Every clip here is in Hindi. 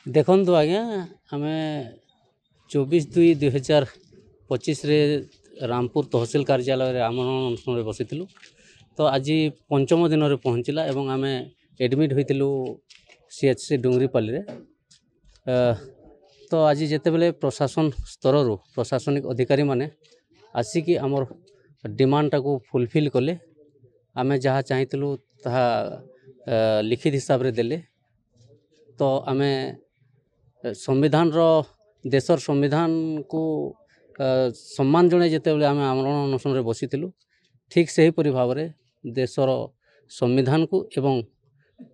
देखु आज्ञा आम 24/2/2025 रामपुर तहसिल कार्यालय आमरण अनुष्ठान बसी तो आज पंचम दिन में पहुँचला एवं आम एडमिट होइतिलु CHC डुंगरीपाली तो आज जिते बेले प्रशासन स्तर प्रशासनिक अधिकारी माने आसिकी आमर डिमांड टाको फुलफिल कले आम जहाँ चाहिलु ता लिखित हिसाब रे देले तो आम संविधान देशर संविधान को सम्मान जनाई जिते बेले आम आमरण अनुष्ठान बसी ठीक से ही भाव में देशर संविधान को एवं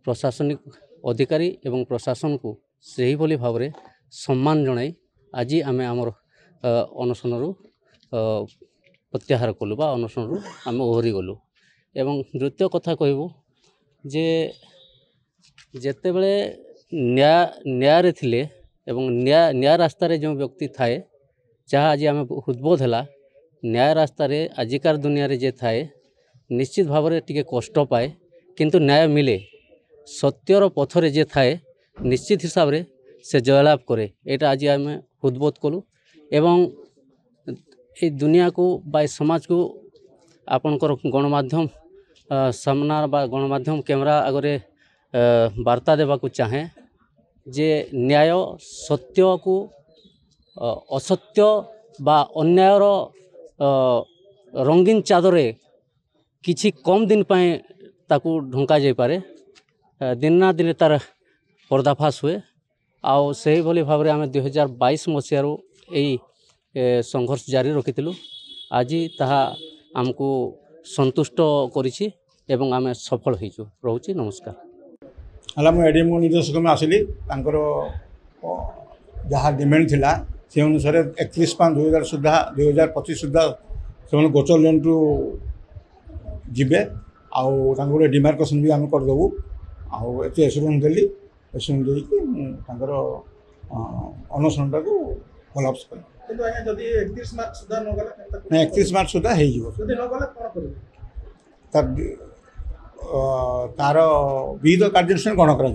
प्रशासनिक अधिकारी एवं प्रशासन को सही भली भाव में सम्मान जनाई आज आम आमर अनशन प्रत्याहार कलु बा अनशन आम ओहरी गलु एवं द्वितीय कथा कहबू जे जेते बेले न्याय रे थिले एवं न्याय रास्ता रे जो व्यक्ति थाए जहाँ आज आम उद्बोध है न्याय रास्ता रे आजिकार दुनिया रे जे थाए निश्चित भाव में टिके कष्ट पाए किंतु न्याय मिले सत्यर पथरे जे थाए निश्चित हिसाब रे से जयलाभ करे एटा आज आम उद्बोध कलु एवं ये दुनिया को बा समाज को आपणकर गणमाध्यम सामना बा गणमाध्यम कैमरा आगे वार्ता देवा को चाहे जे न्याय सत्य को असत्य बा अन्यायर रंगीन चादरे किछि कम दिन पाए ताकू ढंका जाई पारे दिन ना दिन तार पर्दाफाश हुए आउ से भली भाव आम 2022 मसीह संघर्ष जारी रखी आज ताहा आमको संतुष्ट करिछि एवं आम सफल होइछु रहउछि नमस्कार हला मु एडीएम निर्देशक में आसिली तांकर जहाँ डिमांड थिला से अनुसार 31/5/2000 सुधा 2025 सुधा से गोचर लोन टू जीवे आउ डिमार्केशन भी आम करदेबू आउ एत एश्योरेंस देली एश्योरेंस देकर अनशनटा को कोलाप्स कर 31 मार्च सुधा न गला 31 मार्च सुधा हो जदी न गला कोन करबे तार विहित कार्यानुष्ठान ग्रहण करा।